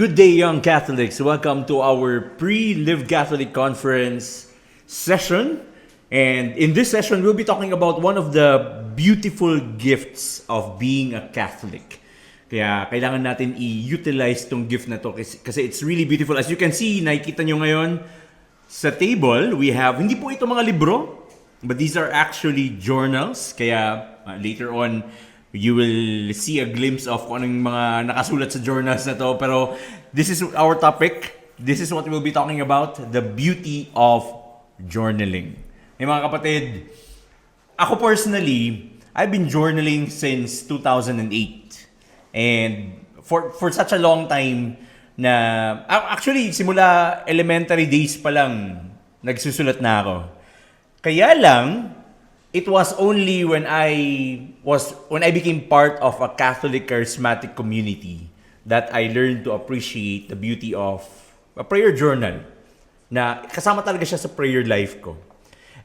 Good day, young Catholics. Welcome to our pre-Live Catholic Conference session. And in this session, we'll be talking about one of the beautiful gifts of being a Catholic. Kaya kailangan natin i-utilize tong gift na to kasi it's really beautiful. As you can see, nakikita nyo ngayon sa table, we have, hindi po ito mga libro, but these are actually journals. Kaya later on, you will see a glimpse of kung anong mga nakasulat sa journals na to. Pero this is our topic. This is what we'll be talking about. The beauty of journaling. Mga kapatid, ako personally, I've been journaling since 2008. And for such a long time na, actually, simula elementary days pa lang, nagsusulat na ako. Kaya lang, it was only when I became part of a Catholic charismatic community that I learned to appreciate the beauty of a prayer journal. Na kasama talaga siya sa prayer life ko.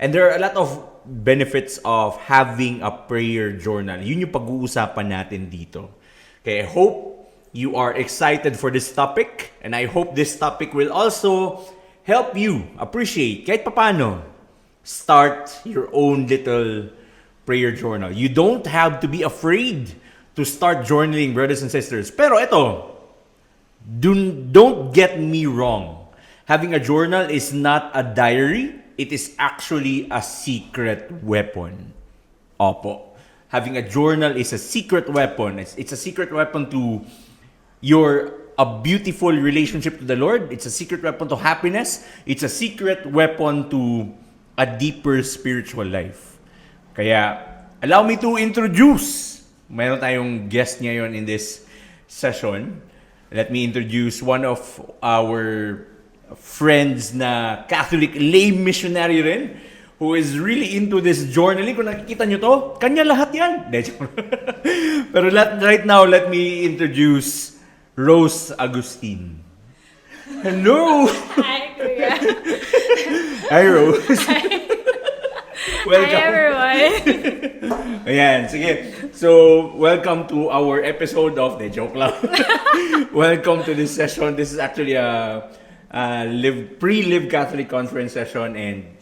And there are a lot of benefits of having a prayer journal. Yun yung pag-uusapan natin dito. Okay, I hope you are excited for this topic, and I hope this topic will also help you appreciate kahit papaano start your own little prayer journal. You don't have to be afraid to start journaling, brothers and sisters. Pero ito, don't get me wrong. Having a journal is not a diary. It is actually a secret weapon. Opo. Having a journal is a secret weapon. It's a secret weapon to a beautiful relationship to the Lord. It's a secret weapon to happiness. It's a secret weapon to a deeper spiritual life. Kaya, allow me to introduce. Mayroon tayong guest ngayon in this session. Let me introduce one of our friends na Catholic lay missionary rin, who is really into this journaling. Kung nakikita nyo to, kanya lahat yan. Pero right now, let me introduce Rose Agustin. Hello! Hi, Kuya. Hi, Rose. Hi. Welcome. Hi, everyone. Ayan, sige. So, welcome to our episode of The Joke Lang. Welcome to this session. This is actually a pre-Live Catholic Conference session, and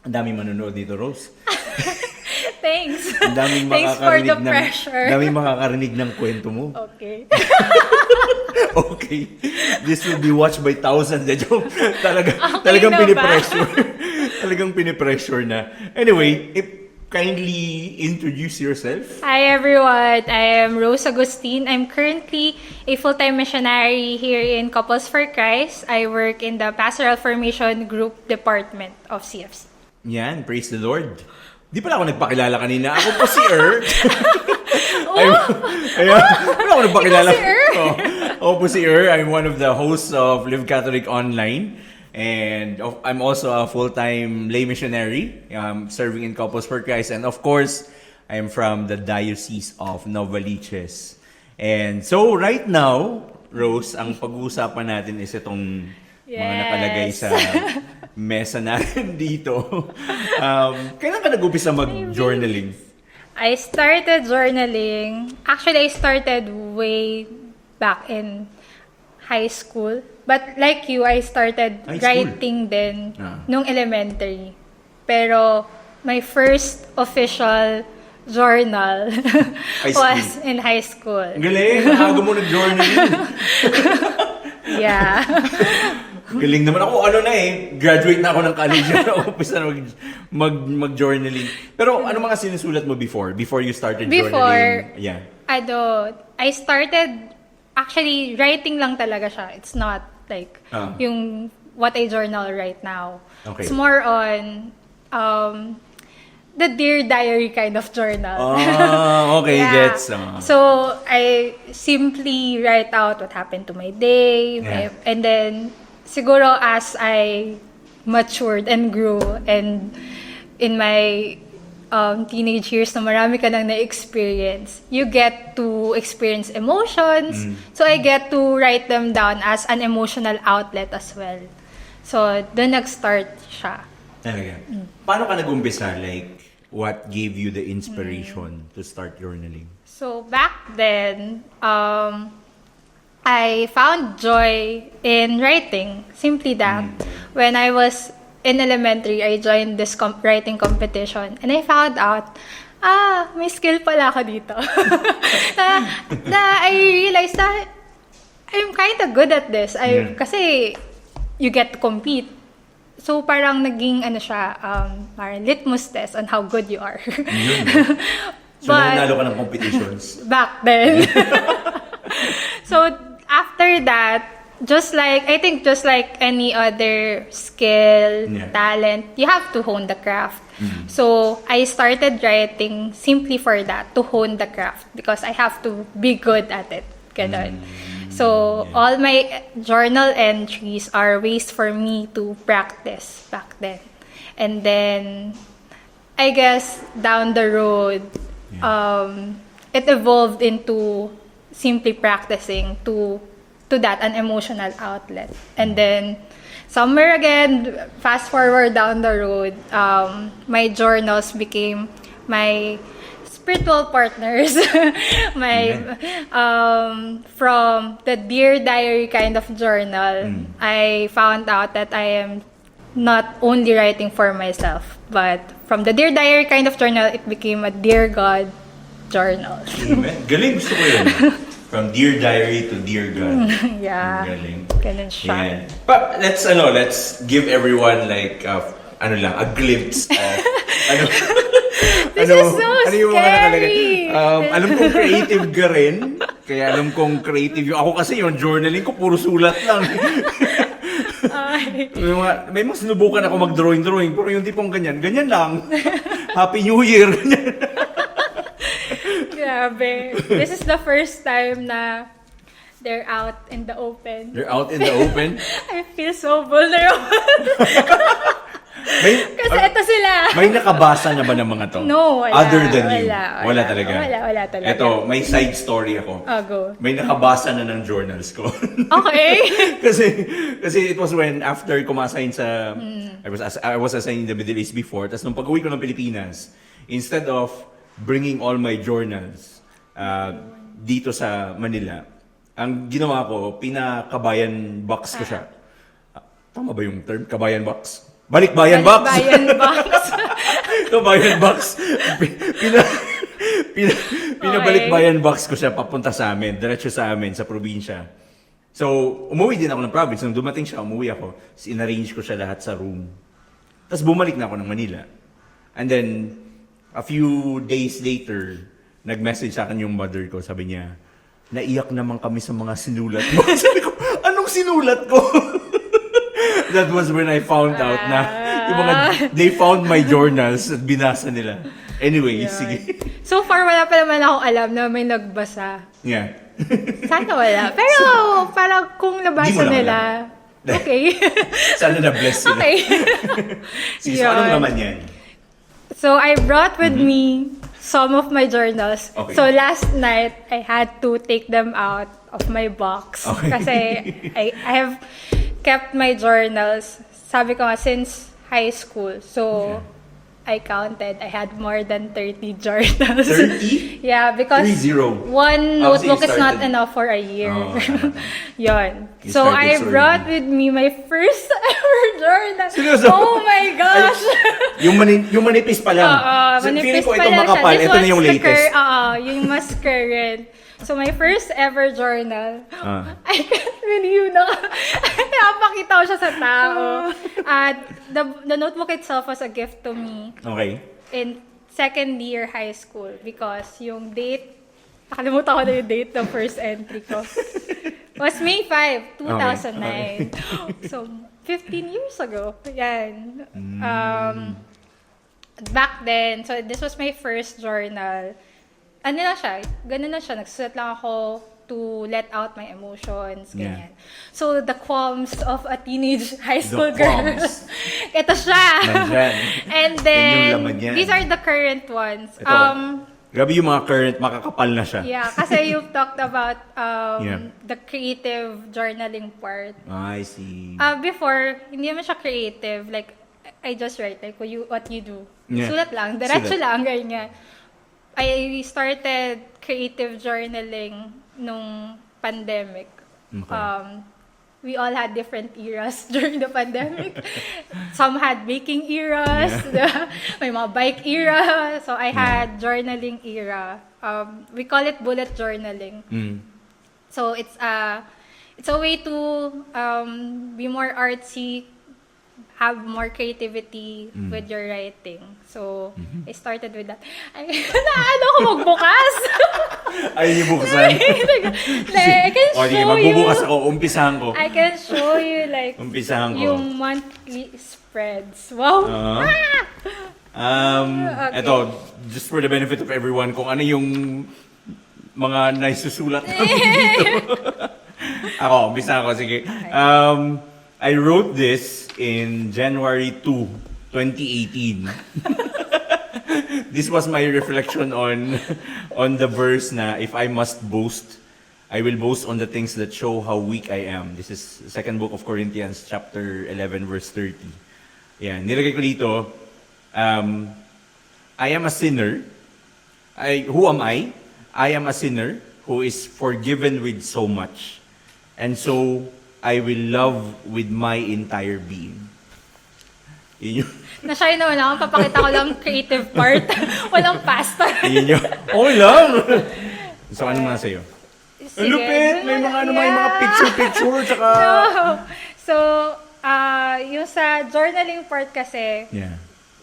ang daming manonood dito, Rose. Thanks. Ang daming Thanks for the pressure. Daming makakarinig ng kwento mo. Okay. Okay. This will be watched by thousands. Talagang na ba? pinipressure. Talagang pinipressure na. Anyway, kindly introduce yourself. Hi, everyone. I am Rose Agustin. I'm currently a full-time missionary here in Couples for Christ. I work in the Pastoral Formation Group Department of CFC. Yan, praise the Lord. Di pala ako nagpakilala kanina. Ako po si Wala ako nagpakilala. Ako po si I'm one of the hosts of Live Catholic Online. And I'm also a full-time lay missionary, serving in Couples for Christ. And of course, I'm from the Diocese of Novaliches. And so right now, Rose, ang pag-uusapan natin is itong mga nakalagay sa mesa natin dito. Kailan ka nag-umpisa mag-journaling? I started journaling. Actually, I started way back in high school. But like you, I started writing din nung elementary. Pero my first official journal was in high school. Galing! Nakago mo nag-journaling. Yeah. Galing naman ako. Graduate na ako ng college. Umpisa na mag-journaling. Pero ano mga sinusulat mo before you started journaling? Yeah. I started, actually, writing lang talaga siya. It's not like yung what I journal right now. Okay. It's more on the Dear Diary kind of journal. Okay, Yeah. gets. So, I simply write out what happened to my day. Yeah. And then, siguro as I matured and grew and in my teenage years na marami ka nang na-experience, you get to experience emotions. So, I get to write them down as an emotional outlet as well. So, doon nag-start siya. Talaga. Paano ka nag-umpisa? Like, what gave you the inspiration to start journaling? So, back then, I found joy in writing. Simply that. When I was in elementary, I joined this writing competition. And I found out, may skill pala ako dito. na I realized that I'm kind of good at this. Kasi you get to compete. So parang naging siya, parang litmus test on how good you are. So nanalo ka ng competitions? Back then. So after that, I think just like any other skill, talent, you have to hone the craft. So I started writing simply for that, to hone the craft, because I have to be good at it. Ganon. So all my journal entries are ways for me to practice back then. And then I guess down the road, it evolved into simply practicing to that, an emotional outlet. And then somewhere again, fast forward down the road, my journals became my spiritual partners. From the Dear Diary kind of journal, I found out that I am not only writing for myself, but from the Dear Diary kind of journal, it became a Dear God journal. Amen. Galing, gusto ko yun. From Dear Diary to Dear God. Yeah. Galing. Ganun siya. Yeah. But let's give everyone like a glimpse of This is so yung mga nakalagay. scary. Alam kong creative ka rin. Kaya alam kong creative yung ako kasi yung journaling ko puro sulat lang. May mga sinubukan ako mag-drawing, pero yung tipong ganyan lang. Happy New Year. Grabe. This is the first time na they're out in the open. You're out in the open. I feel so vulnerable. Kasi ito sila. May nakabasa na ba ng mga to? No, wala. Other than you? Wala talaga? Wala talaga. Ito, may side story ako. Go. May nakabasa na ng journals ko. Okay. kasi it was when after ko ma-assign sa I was assigned in the Middle East before. Tapos nung pag-uwi ko ng Pilipinas, instead of bringing all my journals dito sa Manila, ang ginawa ko, pinakabayan box ko siya. Tama ba yung term? Kabayan box? Balikbayan box! Balikbayan box. Kabayan box. Pinabalikbayan box ko siya papunta sa amin, diretso sa amin, sa probinsya. So, umuwi din ako ng province. Nung dumating siya, umuwi ako. In-arrange ko siya lahat sa room. Tapos bumalik na ako ng Manila. And then, a few days later, nag-message sa akin yung mother ko. Sabi niya, naiyak naman kami sa mga sinulat mo. Sabi ko, anong sinulat ko? That was when I found out na yung mga, they found my journals at binasa nila. Anyway, sige. So far, wala pa naman akong alam na may nagbasa. Yeah. Sana wala. Pero parang kung nabasa nila, okay. Sana na-bless sila. Okay. Sige, so anong naman yan? So I brought with me some of my journals. Okay. So last night, I had to take them out of my box. Okay. Kasi I have kept my journals, sabi ko nga, since high school. So I counted, I had more than 30 journals. 30? Yeah, because 30. one Oh, so you notebook is not started- enough for a year. Oh, Yon. You So started I so brought early. with me my first ever journal. Seryoso? Oh my gosh! Yung manipis pa lang. Manipis Feeling ko pa itong lang siya. makapal. This Ito na was yung the latest. yung mas current. So my first ever journal, I can't believe na napakita ko siya sa tao. At the notebook itself was a gift to me Okay. in second year high school because yung date, nakalimutan ko na yung date ng first entry ko. Was May 5, 2009. So, 15 years ago. Yan. Back then, so this was my first journal. Ano na siya, ganun na siya. Nagsusulat lang ako to let out my emotions, ganyan. So, the qualms of a teenage high school girl. qualms. Ito siya. Nandyan. And Yan then, yung laman yan. these are the current ones. Ito. Grabe yung mga current, makakapal na siya. Yeah, kasi you've talked about Yeah. the creative journaling part. I see. Before, hindi naman siya creative. Like, I just write like what you do. Yeah. Sulat lang, diretso Sulat. lang, ganyan. I started creative journaling nung pandemic. Okay. We all had different eras during the pandemic. Some had baking eras, may mga bike era. So I had journaling era. We call it bullet journaling. So it's a way to be more artsy, have more creativity with your writing. So I started with that. Ay, naano ko magbukas. Ay, yung buksan. Like, I can O, sige, show magbubukas you. ako. Umpisahan ko. I can show you like Umpisahan ko. yung monthly spreads. Wow. Okay. Eto, just for the benefit of everyone, kung ano yung mga naisusulat namin dito. Ako, umpisahan ko. Sige. I wrote this in January 2, 2018. This was my reflection on the verse na if I must boast, I will boast on the things that show how weak I am. This is second book of Corinthians chapter 11 verse 30. Yan, nilagay ko dito, I am a sinner. Who am I? I am a sinner who is forgiven with so much. And so I will love with my entire being. Yun yung Na-shy naman ako. Papakita ko lang creative part. Walang pasta. Yun yun. Okay lang. So, ano nga sa'yo? Sige. Ang lupit! May mga, may mga picture, tsaka... No. So, yung sa journaling part kasi, Yeah.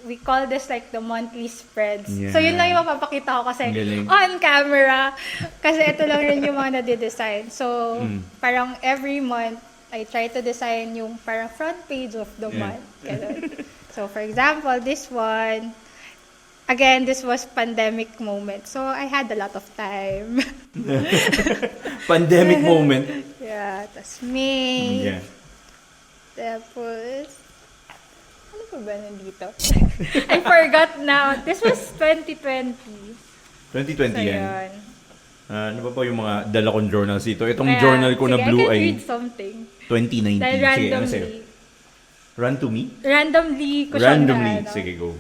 we call this like the monthly spreads. Yeah. So, yun lang yung mapapakita ko kasi Ang galing. on camera. Kasi ito lang rin yung mga nade-design. So, parang every month, I try to design yung parang front page of the month. Ganun. So, for example, this one, again, this was pandemic moment. So, I had a lot of time. Pandemic moment. Yeah, tas May. Yeah. Tapos, ano pa ba nandito? I forgot now. This was 2020. 2020 So, yan. yun. Ano ba po yung mga dala kong journals dito? Itong Kaya, journal ko na sige, blue I can ay read something. 2019. Dahil Sige, ano randomly. sa'yo? Run to me? Randomly ko siya Randomly. na, ano. Sige, go.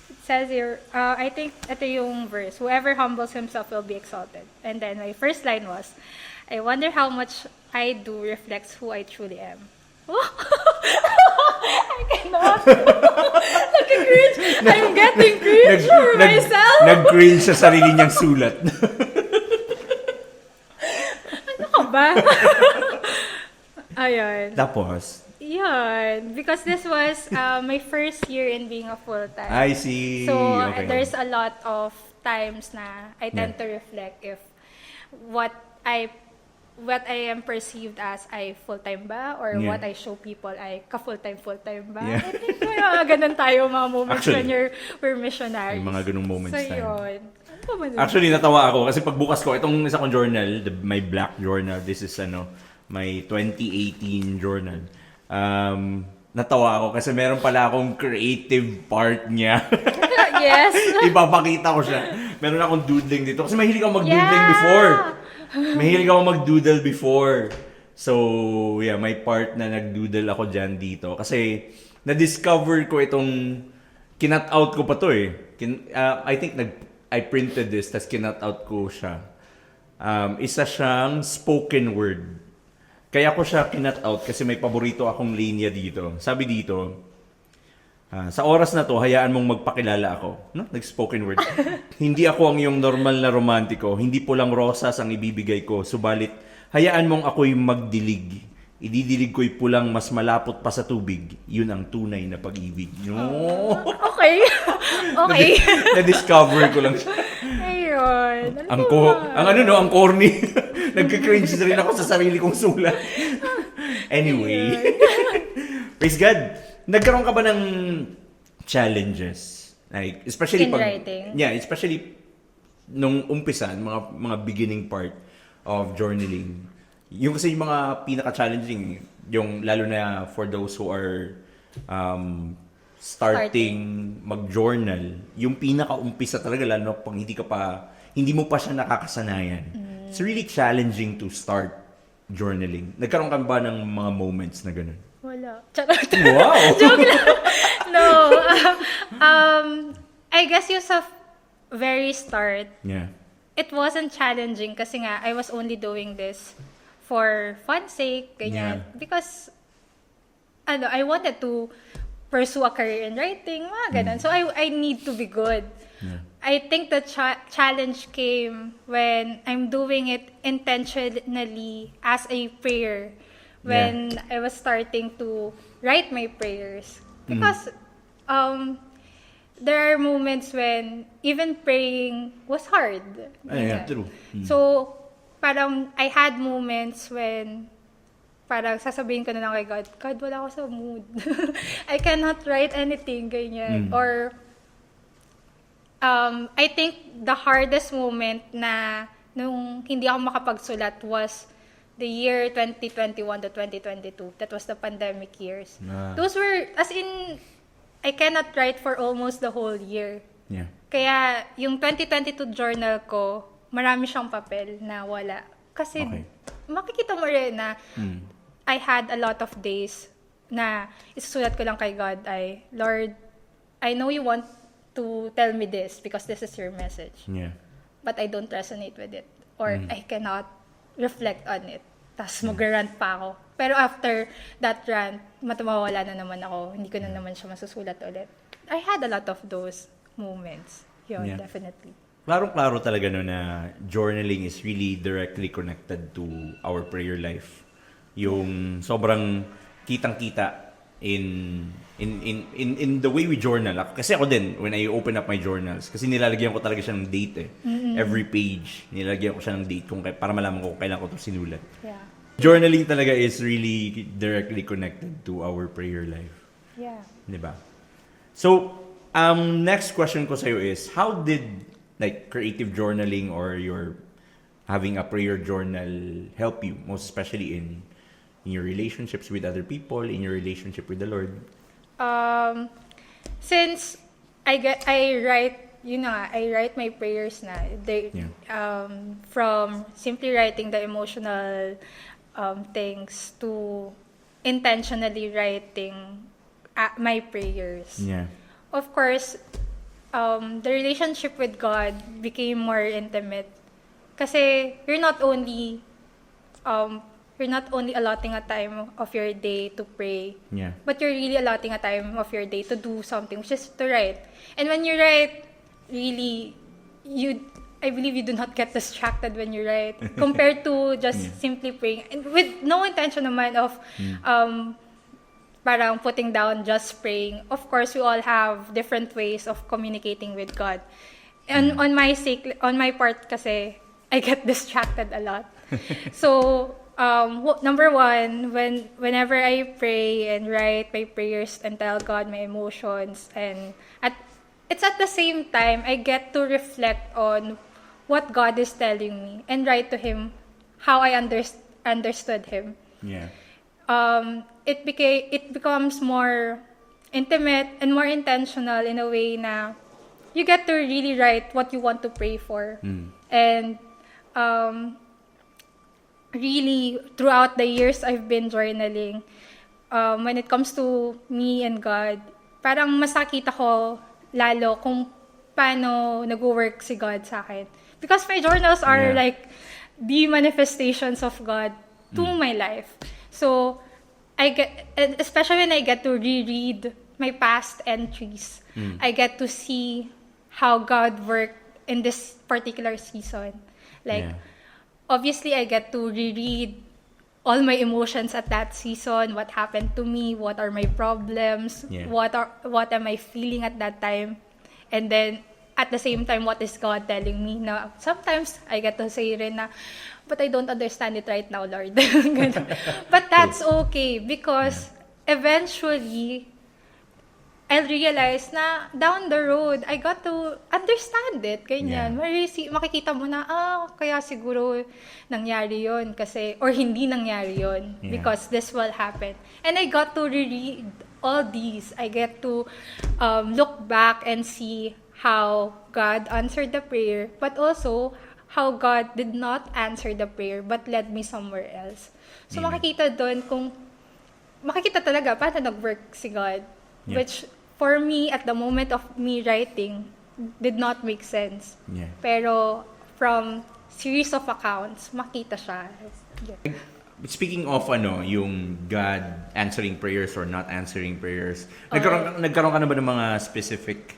It says here, I think ito yung verse, whoever humbles himself will be exalted. And then my first line was, I wonder how much I do reflects who I truly am. I cannot. Nag-cringe. I'm getting cringe for myself. Nag-cringe sa sarili niyang sulat. Ano ka ba? Ayun. Tapos, Yun. Because this was my first year in being a full-time. I see. So, Okay. there's a lot of times na I tend to reflect if what I am perceived as ay full-time ba or Yeah. what I show people ay ka-full-time ba. Yeah. I think may mga ganun tayo mga moments Actually, when we're missionaries. may mga ganung moments so, tayo. yun. Ano ba ba? Actually, natawa ako kasi pagbukas ko, itong isa kong journal, my black journal, this is my 2018 journal. Natawa ako kasi meron pala akong creative part niya. Yes. Ipapakita ko siya. Meron akong doodling dito. Kasi mahilig ako mag-doodling Yeah. before. Mahilig ako mag-doodle before. So, yeah, may part na nag-doodle ako dyan dito. Kasi, na-discover ko itong, kinat out ko pa to eh. I think I printed this, tas kinat out ko siya. Isa siyang spoken word. Kaya ko siya kinat out kasi may paborito akong linya dito. Sabi dito, sa oras na to, hayaan mong magpakilala ako. No? Nag-spoken word. Hindi ako ang iyong normal na romantiko. Hindi po lang rosas ang ibibigay ko. Subalit, hayaan mong ako'y magdilig. Ididilig ko'y pulang mas malapot pa sa tubig. Yun ang tunay na pag-ibig. No. Okay. Okay. Na-discover ko lang siya. Ayun. Ang corny. Nagka-cringe rin ako sa sarili kong sulat. Anyway. Praise God. Nagkaroon ka ba ng challenges? Like, especially In writing? Yeah, especially nung umpisan, mga beginning part of journaling. Yung kasi yung mga pinaka-challenging, yung lalo na for those who are starting mag-journal, yung pinaka-umpisa talaga, lalo pang hindi mo pa siya nakakasanayan. It's really challenging to start journaling. Nagkaroon ka ba ng mga moments na ganun? Wala. Charot. Wow! Joke lang. No. I guess yung sa very start, Yeah. it wasn't challenging kasi nga I was only doing this for fun's sake, ganyan. Because, I wanted to pursue a career in writing, mga ganun. So, I need to be good. Yeah. I think the challenge came when I'm doing it intentionally as a prayer. When I was starting to write my prayers. Because there are moments when even praying was hard. Yeah, true. So, parang I had moments when parang sasabihin ko na lang kay God, God, wala ako sa mood. I cannot write anything, ganyan. Or, I think the hardest moment na nung hindi ako makapagsulat was the year 2021 to 2022. That was the pandemic years. Those were, as in, I cannot write for almost the whole year. Yeah. Kaya, yung 2022 journal ko, marami siyang papel na wala. Kasi, makikita mo rin na I had a lot of days na isusulat ko lang kay God ay, Lord, I know you want to tell me this because this is your message. Yeah. But I don't resonate with it. Or I cannot reflect on it. Tapos mag-rant pa ako. Pero after that rant, matumawala na naman ako. Hindi ko na naman siya masusulat ulit. I had a lot of those moments. Yun, definitely. Klaro-klaro talaga no na journaling is really directly connected to our prayer life. Yung sobrang kitang-kita in the way we journal. Kasi ako din, when I open up my journals, kasi nilalagyan ko talaga siya ng date eh. Every page, nilalagyan ko siya ng date para malaman ko kung kailan ko ito sinulat. Yeah. Journaling talaga is really directly connected to our prayer life. Yeah. Diba? So, next question ko sa'yo is, how did like creative journaling or your having a prayer journal help you, most especially in your relationships with other people, in your relationship with the Lord? Since I write my prayers na. From simply writing the emotional things to intentionally writing my prayers. Yeah. Of course, the relationship with God became more intimate. Kasi you're not only allotting a time of your day to pray, but you're really allotting a time of your day to do something, which is to write. And when you write, really, I believe you do not get distracted when you write, compared to just simply praying. And with no intention naman of parang putting down just praying. Of course, we all have different ways of communicating with God. And on my part kasi, I get distracted a lot. So, number one, whenever I pray and write my prayers and tell God my emotions, and it's at the same time I get to reflect on what God is telling me and write to Him how I understood Him. Yeah. It becomes more intimate and more intentional in a way na you get to really write what you want to pray for. And really, throughout the years I've been journaling, when it comes to me and God, parang mas nakita ko lalo kung paano nag-work si God sa akin. Because my journals are like the manifestations of God to my life. So, especially when I get to reread my past entries, I get to see how God worked in this particular season. Like, obviously, I get to reread all my emotions at that season, what happened to me, what are my problems, what am I feeling at that time, and then at the same time, what is God telling me? Now, sometimes I get to say rin na, but I don't understand it right now, Lord. But that's okay because eventually, I'll realize na down the road, I got to understand it. Ganyan. Makikita mo na, kaya siguro nangyari yon kasi, or hindi nangyari yon because this will happen. And I got to reread all these. I get to look back and see how God answered the prayer, but also how God did not answer the prayer but led me somewhere else. So makikita talaga paano nag-work si God, which for me, at the moment of me writing, did not make sense. Pero from series of accounts, makita siya. speaking of yung God answering prayers or not answering prayers, Okay. nagkaroon ka na ba ng mga specific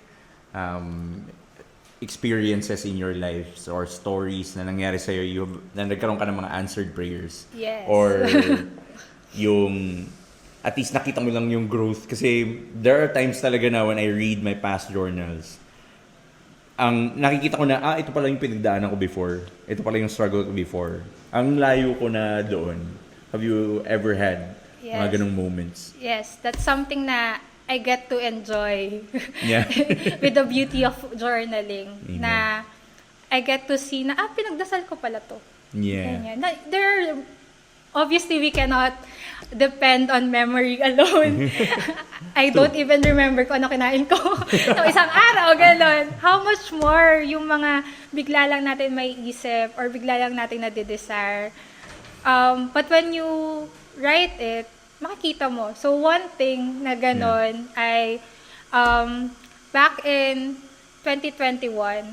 experiences in your lives or stories na nangyari sa'yo na nagkaroon ka ng mga answered prayers? Yes. Or yung at least nakita mo lang yung growth? Kasi there are times talaga na when I read my past journals, ang nakikita ko na, ito pala yung pinagdaanan ko before. Ito pala yung struggle ko before. Ang layo ko na doon. Have you ever had mga Yes. ganong moments? Yes, that's something na I get to enjoy Yeah. with the beauty of journaling. Amen. Na I get to see na, pinagdasal ko pala to. Yeah. Ganyan. Obviously, we cannot depend on memory alone. I don't even remember kung ano kinain ko ng isang araw, gano'n. How much more yung mga bigla lang natin may isip or bigla lang natin nadidesire. But when you write it, makikita mo. So, one thing na gano'n ay back in 2021,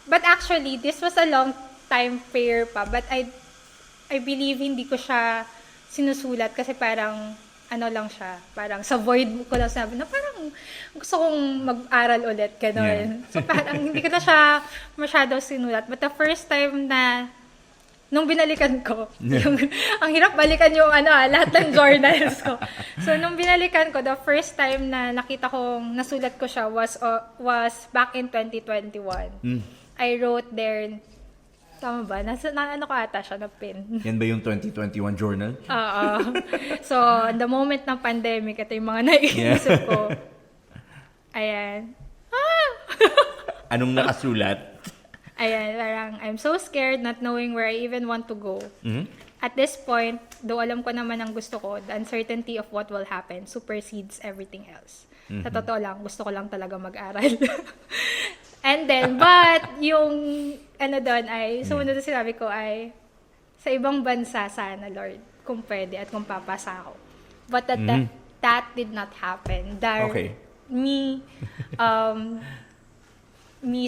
but actually, this was a long time prayer pa, but I believe hindi ko siya sinusulat kasi parang lang siya, parang sa void ko lang sabi na parang gusto kong mag-aral ulit, gano'n. So parang hindi ko na siya masyado sinulat. But the first time na nung binalikan ko, ang hirap balikan yung lahat ng journals ko. So nung binalikan ko, the first time na nakita kong nasulat ko siya was back in 2021. I wrote there, tama ba? Ano ko ata siya na pin. Yan ba yung 2021 journal? Oo. So, the moment ng pandemic, ito yung mga naiisip ko. Ayan. Anong nakasulat? Ayan, parang, I'm so scared not knowing where I even want to go. At this point, though alam ko naman ang gusto ko, the uncertainty of what will happen supersedes everything else. Sa totoo lang, gusto ko lang talaga mag-aral. And then, but yung doon ay, sumunod na sinabi ko ay, sa ibang bansa sana, Lord, kung pwede at kung papasa ako. But that did not happen. Okay. Me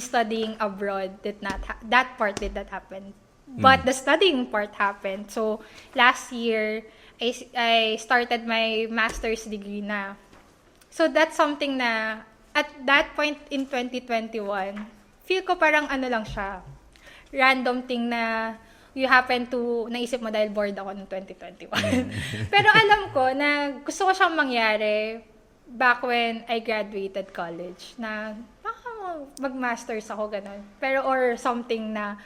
studying abroad that part did not happen. But the studying part happened. So, last year, I started my master's degree na. So, that's something na, at that point in 2021, feel ko parang lang siya. Random thing na you happen to, naisip mo dahil bored ako noong 2021. Pero alam ko na gusto ko siyang mangyari back when I graduated college. Na baka mag-masters ako, ganun. Pero or something na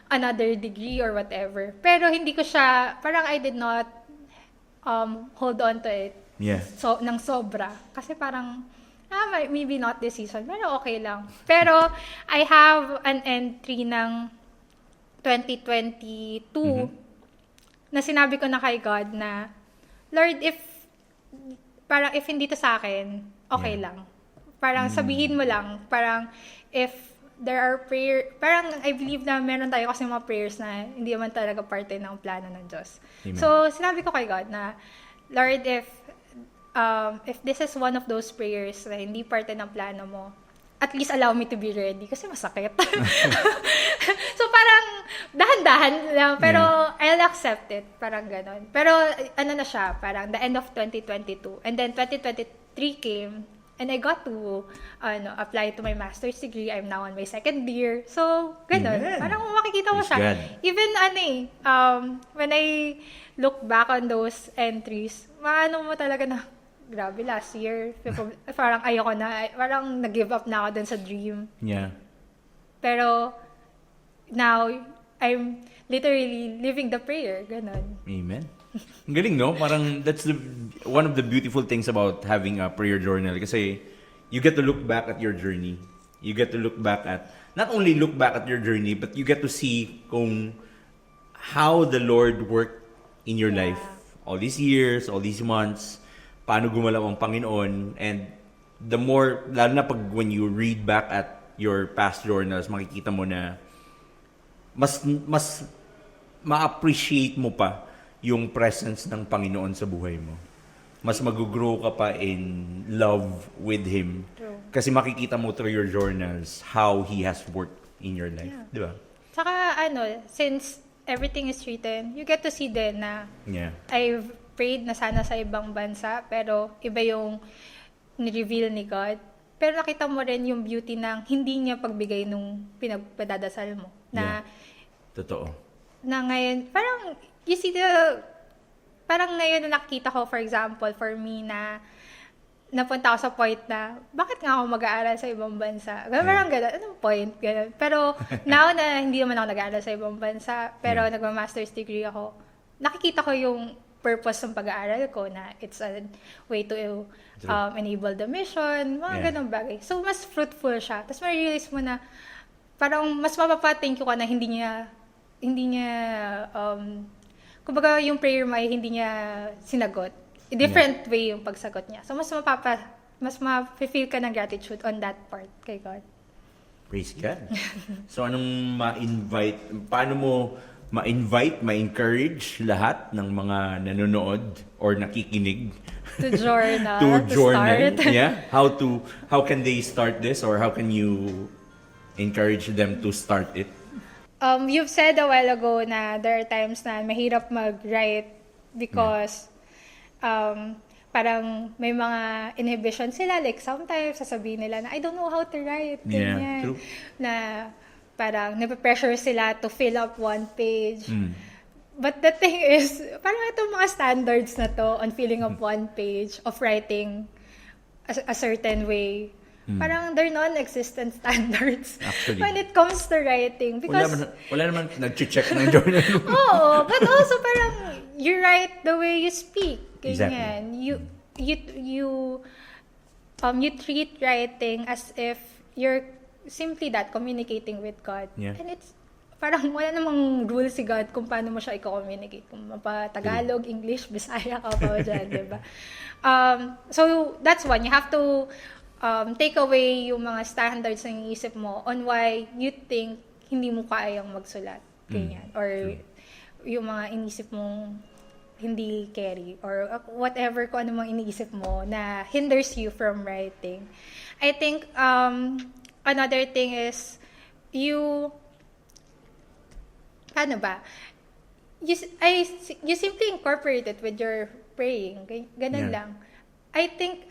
another degree or whatever. Pero hindi ko siya, parang I did not hold on to it. Yeah. So, nang sobra. Kasi parang, maybe not this season, pero okay lang. Pero, I have an entry ng 2022 na sinabi ko na kay God na, Lord, if hindi to sa akin, okay lang. Parang sabihin mo lang, parang if there are parang I believe na meron tayo kasi mga prayers na hindi naman talaga parte ng plano ng Diyos. Amen. So, sinabi ko kay God na, Lord, if this is one of those prayers na hindi parte ng plano mo, at least allow me to be ready kasi masakit. So parang dahan-dahan lang, pero I'll accept it, parang ganon. Pero na siya, parang the end of 2022 and then 2023 came and I got to apply to my master's degree. I'm now on my second year. So ganon. Amen. Parang makikita mo Praise siya. God. Even when I look back on those entries, mo talaga na grabe, last year, parang ayoko na, parang nag-give up na ako dun sa dream. Yeah. Pero, now, I'm literally living the prayer, ganon. Amen. Ang galing, no? Parang that's one of the beautiful things about having a prayer journal kasi you get to look back at your journey. You get to look back at, not only look back at your journey, but you get to see kung how the Lord worked in your life. All these years, all these months, paano gumalaw ang Panginoon, and the more, lalo na pag when you read back at your past journals, makikita mo na mas ma-appreciate mo pa yung presence ng Panginoon sa buhay mo. Mas mag-grow ka pa in love with Him. True. Kasi makikita mo through your journals how He has worked in your life. Yeah. Di ba? Saka, since everything is written, you get to see din na Yeah. I've prayed na sana sa ibang bansa, pero iba yung ni-reveal ni God. Pero nakita mo rin yung beauty ng hindi niya pagbigay nung pinagpadadasal mo. Na, Totoo. na ngayon, parang, you see parang ngayon na nakita ko, for example, for me na, napunta ako sa point na, bakit nga ako mag-aaral sa ibang bansa? Parang gano'n, anong point? Ganun. Pero now na hindi naman ako nag-aaral sa ibang bansa, pero nagma-master's degree ako, nakikita ko yung purpose ng pag-aaral ko na it's a way to enable the mission, mga ganong bagay. So, mas fruitful siya. Tapos ma-realize mo na, parang mas mapapa-thank you ka na hindi niya, kumbaga yung prayer mo ay hindi niya sinagot. Different way yung pagsagot niya. So, mas ma-feel ka ng gratitude on that part kay God. Praise God. So, paano mo ma-encourage lahat ng mga nanonood or nakikinig To journal, to journal? start. Yeah. How can they start this, or how can you encourage them to start it? You've said a while ago na there are times na mahirap mag-write because parang may mga inhibition sila. Like sometimes sasabihin nila na I don't know how to write. Ganyan. Yeah, true. Na parang nape-pressure sila to fill up one page. But the thing is, parang itong mga standards na to on filling up one page of writing a certain way, parang they're non-existent standards Actually. when it comes to writing. Because, Wala naman nag-check ng journal. oo, but also parang you write the way you speak. Ganyan. Exactly. You treat writing as if you're simply that, communicating with God. Yeah. And it's parang wala namang rule si God kung paano mo siya i-communicate. Kung mapa-Tagalog, English, Bisaya ka pa dyan, di ba? So, that's one. You have to take away yung mga standards na iniisip mo on why you think hindi mo kayang magsulat. Ganyan. Or yung mga iniisip mong hindi carry. Or whatever kung ano mang iniisip mo na hinders you from writing. I think another thing is paano ba? You simply incorporate it with your praying. Ganun lang. I think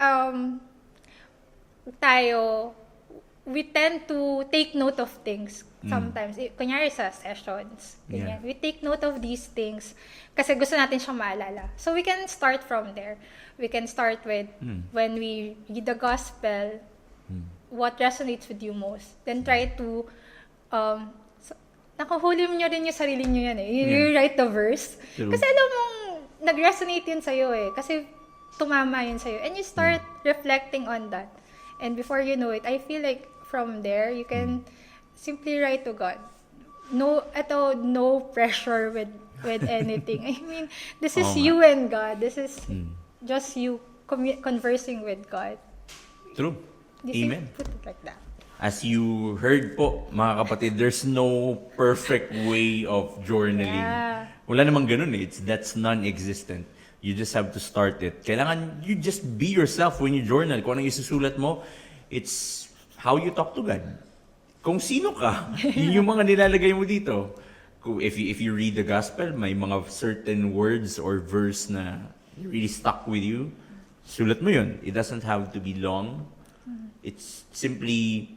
we tend to take note of things sometimes. Kunyari sa sessions, ganyan. We take note of these things kasi gusto natin siyang maalala. So we can start from there. We can start with when we read the gospel, what resonates with you most. Then try to nakahuli nyo rin yung sarili nyo yan eh. You write the verse. True. Kasi alam mong nag-resonate yun sa'yo eh. Kasi tumama yun sa'yo. And you start reflecting on that. And before you know it, I feel like from there, you can simply write to God. No pressure with anything. I mean, this is you and God. This is just you conversing with God. True. You Amen. put it like that. As you heard po, mga kapatid, there's no perfect way of journaling. Yeah. Wala namang ganun eh. That's non-existent. You just have to start it. Kailangan you just be yourself when you journal. Kung anong isusulat mo, it's how you talk to God. Kung sino ka, yun yung mga nilalagay mo dito. If you read the gospel, may mga certain words or verse na really stuck with you, sulat mo yun. It doesn't have to be long. It's simply,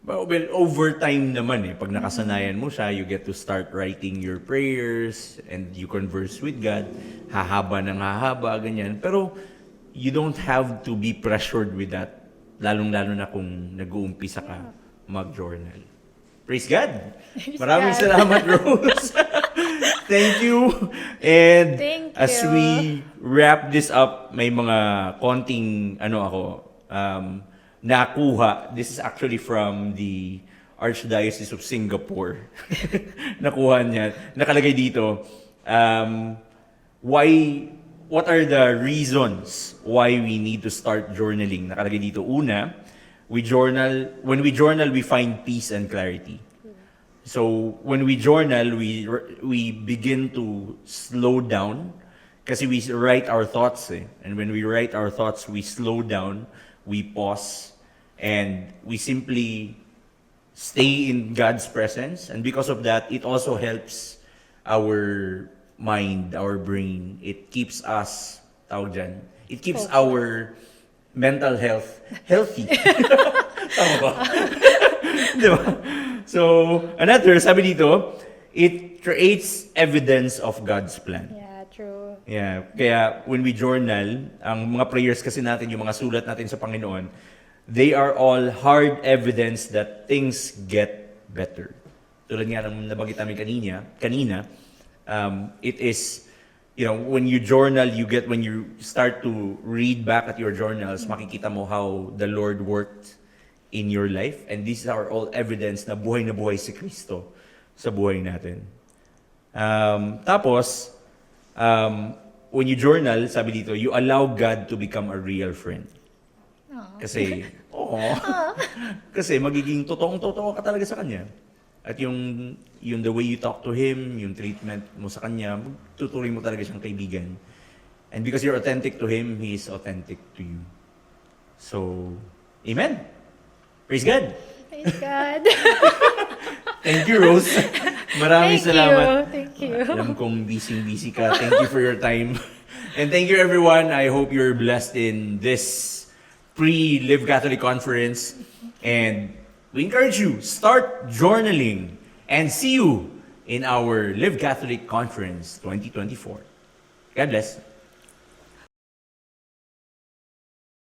well, over time naman eh. Pag nakasanayan mo siya, you get to start writing your prayers and you converse with God. Hahaba ng hahaba, ganyan. Pero you don't have to be pressured with that. Lalong-lalo na kung nag-uumpisa ka mag-journal. Praise God! Maraming God. salamat, Rose! Thank you! And Thank as you. we wrap this up, may mga konting, nakuha. This is actually from the Archdiocese of Singapore. Nakuha niya. Nakalagay dito, what are the reasons why we need to start journaling? Nakalagay dito, una, when we journal, we find peace and clarity. So, when we journal, we begin to slow down kasi we write our thoughts eh. And when we write our thoughts, we slow down, we pause, and we simply stay in God's presence. And because of that, it also helps our mind, our brain. It keeps us, tawag dyan, it keeps Focus. our mental health healthy. Tama ba? Di ba? So, another, sabi dito, it creates evidence of God's plan. Yeah, true. Yeah, kaya when we journal, ang mga prayers kasi natin, yung mga sulat natin sa Panginoon, they are all hard evidence that things get better. Tulad nga ng nabanggit namin kanina, it is, when you journal, when you start to read back at your journals, makikita mo how the Lord worked in your life. And these are all evidence na buhay si Kristo sa buhay natin. Tapos, when you journal, sabi dito, you allow God to become a real friend. Kasi, kasi magiging totoong-totoo ka talaga sa Kanya. At yung the way you talk to Him, yung treatment mo sa Kanya, tuturing mo talaga siyang kaibigan. And because you're authentic to Him, He is authentic to you. So, Amen! Praise God! Praise God. Thank you, Rose. Maraming salamat. Thank you. Alam kong busy ka. Thank you for your time. And thank you, everyone. I hope you're blessed in this pre-Live Catholic Conference. And we encourage you, start journaling. And see you in our Live Catholic Conference 2024. God bless.